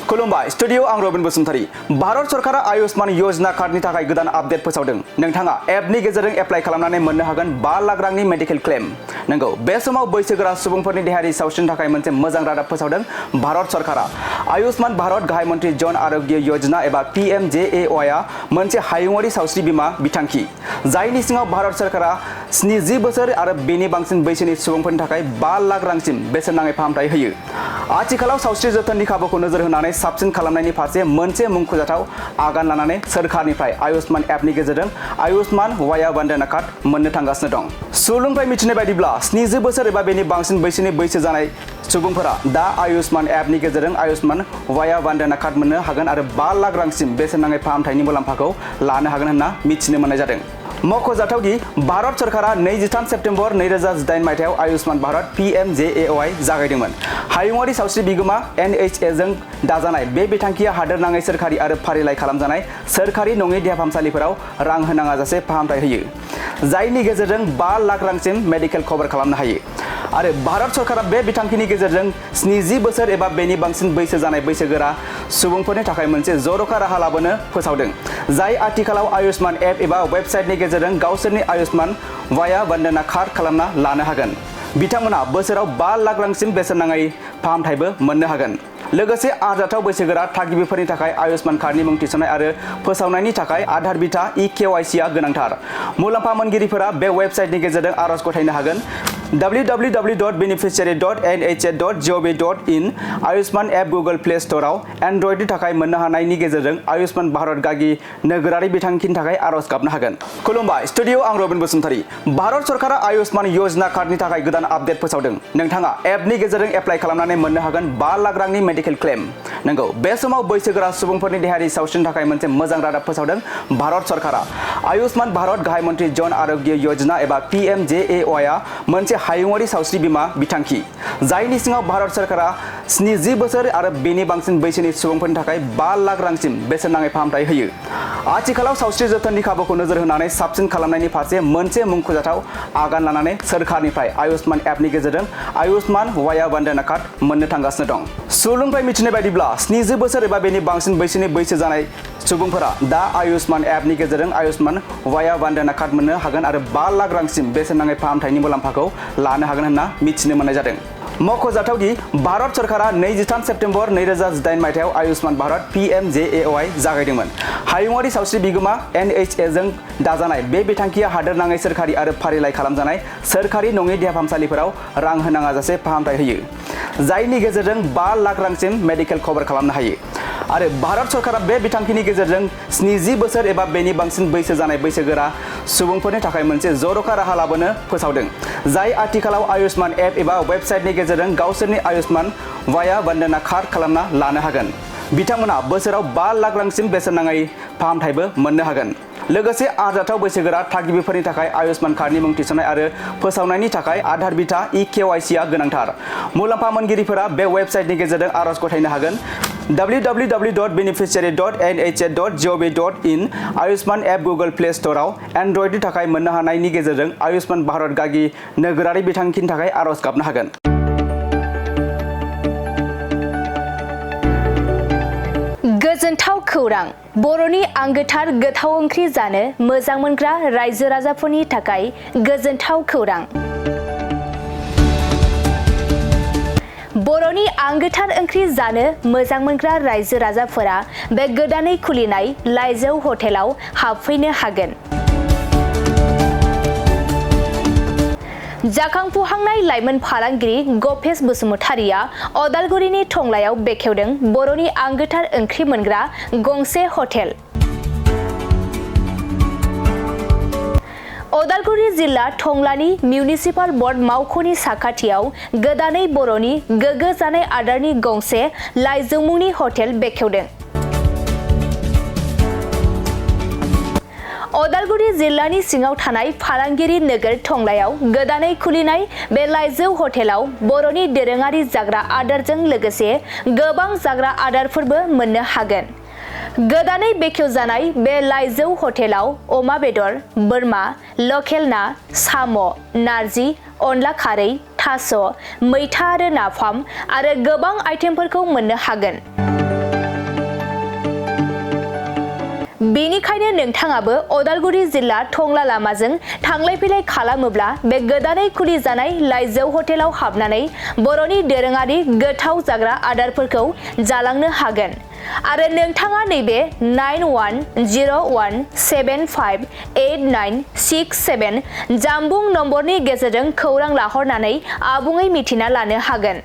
खुलुमबाय स्टुडियो आं रबिन बसुमतारी। भारत सरकारा आयुष्मान योजना कार्डनि थाखाय गोदान आपडेट फोसावदों। नोंथाङा एपनि गेजेरजों एप्लाइ खालामनानै मोननो हागोन 5 लाख रांनि मेडिकेल क्लेम। नंगौ, बे समाव बैसोगोरा सुबुंफोरनि देहायारि सावस्रिनि थाखाय मोनसे मोजां रादाब फोसावदों भारत सरकारा। आयुष्मान भारत गाहाय मन्त्रि जन आरोग्य योजना एबा PMJAY आ मोनसे हायुङारि सावस्रि बीमा बिथांखि, जायनि सिङाव भारत सरकारा 70 बोसोर आरो बेनि बांसिन बैसोनि सुबुंफोरनि थाखाय 5 लाख रांसिम बेसेन नाङै फाहामथाय होयो। आथिखालाव सावस्रि जोथोननि खाबुखौ नोजोर होनानै साबसिन खालामनायनि फारसे मोनसे मुंख'जाथाव आगान लानानै सोरखारनिफ्राय आयुष्मान एपनि गेजेरजों आयुष्मान वाया वंदना कार्ड मोननो थांगासिनो दं। सुलुंनिफ्राय मिथिनाय बायदिब्ला 70 बोसोर एबा बेनि बांसिन बैसोनि बैसो जानाय सुबुंफोरा दा आयुष्मान एपनि गेजेरजों आयुष्मान वाया वंदना कार्ड मोननो हागोन आरो 5 लाख रांसिम बेसेन नाङै फाहामथायनि मुलाम्फाखौ लानो हागोन होनना मिथिनो मोननाय जादों। मख'जाथाव दि भारत सरकारा 23 सेप्तेम्बर 2018 मायथाइयाव आयुष्मान भारत PMJAY जागायदोंमोन। हायुङारि सावस्रि बिगोमा NHA जों दाजानाय बे बिथांखिया हादोरनाङै सोरखारि आरो फारिलाइ खालामजानाय सोरखारि नङि देहा फाहामसालिफोराव रां होनाङाजासे फाहामथाय होयो, जायनि गेजेरजों 5 लाख रांसिम मेडिकेल कभार खालामनो हायो। आरो भारत सरकारा बे बिथांखिनि गेजेरजों 70 बोसोर एबा बेनि बांसिन बैसो जानाय बैसोगोरा सुबुंफोरनि थाखाय मोनसे जर'खा राहा लाबोनो फोसावदों, जाय आथिखालाव आयुष्मान एप एबा वेबसाइटनि गेजेरजों गावसोरनि आयुष्मान वाया वंदना कार्ड खालामना लानो हागोन। बिथांमोना बोसोराव 5 लाख रांसिम बेसेन नाङै फाहामथायबो मोननो हागोन। लोगोसे आरजाथाव बैसोगोरा थागिबिफोरनि थाखाय आयुष्मान कार्डनि मुं थिसननाय आरो फोसावनायनि थाखाय आधार बिथा eKYC आ गोनांथार। मुलाम्फा मोनगिरिफोरा बे वेबसाइटनि गेजेरजों आरज गथायनो हागोन। www.beneficiary.nha.gov.in Ayushman app Google Play स्ट'रआव एन्ड्रइडनि थाखाय मोननो हानायनि गेजेरजों आयुष्मान भारत गागि नोगोरारि बिथांखिनि थाखाय आरज गाबनो हागोन। खुलुमबाय स्टुडियो आं रबिन बसुमतारी। भारत सरकारा आयुष्मान योजना कार्डनि थाखाय गोदान आपडेट फोसावदों। नोंथाङा एपनि गेजेरजों एप्लाइ खालामनानै मोननो हागोन 5 लाख रांनि मेडिकेल क्लेम। नंगौ, बे समाव बैसोगोरा सुबुंफोरनि देहायारि सावस्रिनि थाखाय मोनसे मोजां रादाब फोसावदों भारत सरकारा। आयुष्मान भारत गाहाय मन्त्रि जन आरोग्य योजना एबा PMJAY आ मोनसे हायुङारि सावस्रि बीमा बिथांखि, जायनि सिङाव भारत सरकारा 70 बोसोर आरो बेनि बांसिन बैसोनि सुबुंफोरनि थाखाय 5 लाख रांसिम बेसेन नाङै फाहामथाय होयो। आथिखालाव सावस्रि जोथोननि खाबुखौ नोजोर होनानै साबसिन खालामनायनि फारसे मोनसे मुंख'जाथाव आगान लानानै सोरखारनिफ्राय आयुष्मान एपनि गेजेरजों आयुष्मान वाया वंदना कार्ड मोननो थांगासिनो दं। सुलुंनिफ्राय मिथिनाय बायदिब्ला 70 बोसोर एबा बेनि बांसिन बैसोनि बैसो जानाय सुबुंफोरा दा आयुष्मान एपनि गेजेरजों आयुष्मान वाया वंदना कार्ड मोननो हागोन आरो 5 लाख रांसिम बेसेन नाङै फाहामथायनि मुलाम्फाखौ लानो हागोन होनना मिथिनो मोननाय जादों। मख'जाथाव दि भारत सरकारा 23 सेप्तेम्बर 2018 मायथाइयाव आयुष्मान भारत PMJAY जागायदोंमोन। हायुङारि सावस्रि बिगोमा NHA जों दाजानाय बे बिथांखिया हादोरनाङै सोरखारि आरो फारिलाइ खालामजानाय सोरखारि नङि देहा फाहामसालिफोराव रां होनाङाजासे फाहामथाय होयो, जायनि गेजेरजों 5 लाख रांसिम मेडिकेल कभार खालामनो हायो। आरो भारत सरकारा बे बिथांखिनि गेजेरजों 70 बोसोर एबा बेनि बांसिन बैसो जानाय बैसोगोरा सुबुंफोरनि थाखाय मोनसे जर'खा राहा लाबोनो फोसावदों, जाय आथिखालाव आयुष्मान एप एबा वेबसाइटनि गेजेरजों गावसोरनि आयुष्मान वाया वंदना कार्ड खालामना लानो हागोन। बिथांमोना बोसोराव 5 लाख रांसिम बेसेन नाङै फाहामथायबो मोननो हागोन। लोगोसे आरजाथाव बैसोगोरा थागिबिफोरनि थाखाय आयुष्मान कार्डनि मुं थिसननाय आरो फोसावनायनि थाखाय आधार बिथा eKYC आ गोनांथार। मुलाम्फा मोनगिरिफोरा बे वेबसाइटनि गेजेरजों आरज गथायनो हागोन। www.beneficiary.nha.gov.in Ayushman app Google Play स्ट'रआव एन्ड्रइडनि थाखाय मोननो हानायनि गेजेरजों आयुष्मान भारत गागि नोगोरारि बिथांखिनि थाखाय आरज गाबनो हागोन। गोजोनथाव खौरां! बर'नि आंगोथार गोथाव ओंख्रि जानो मोजां मोनग्रा रायजो राजाफोरनि थाखाय गोजोनथाव खौरां। बर'नि आंगोथार ओंख्रि जानो मोजां मोनग्रा रायजो राजाफोरा बे गोदानै खुलिनाय लाइजौ हटेलाव हाबफैनो हागोन। जाखांफुहांनाय लाइमोन फालांगिरि गपेश बसुमतारीया अदालगुरिनि टंलायाव बेखेवदों बर'नि आंगोथार ओंख्रि मोनग्रा गंसे हटेल। अदालगुरि जिल्ला टंलानि मिउनिसिपाल बर्ड मावख'नि साखाथियाव गोदानै बर'नि गोग्गो जानाय आदारनि गंसे लाइजौ मुंनि हटेल बेखेवदों। अदालगुरि जिल्लानि सिङाव थानाय फालांगिरि नोगोर टंलायाव गोदानै खुलिनाय बे लाइजौ हटेलाव बर'नि दोरोङारि जाग्रा आदारजों लोगोसे गोबां जाग्रा आदारफोरबो मोननो हागोन। गोदानै बेखेवजानाय बे लाइजौ हटेलाव अमा बेदर, बोरमा, लकेल ना, साम', नारजि, अनला खारै, थास', मैथा आरो नाफाम आरो गोबां आइटेमफोरखौ मोननो हागोन। बेनिखायनो नोंथाङाबो अदालगुरि जिल्ला टंला लामाजों थांलाय फैलाय खालामोब्ला बे गोदानै खुलि जानाय लाइजौ हटेलाव हाबनानै बर'नि दोरोङारि गोथाव जाग्रा आदारफोरखौ जालांनो हागोन। आरो नोंथाङा नैबे 9101758967 जानबुं नम्बरनि गेजेरजों खौरां लाहरनानै आबुङै मिथिना लानो हागोन।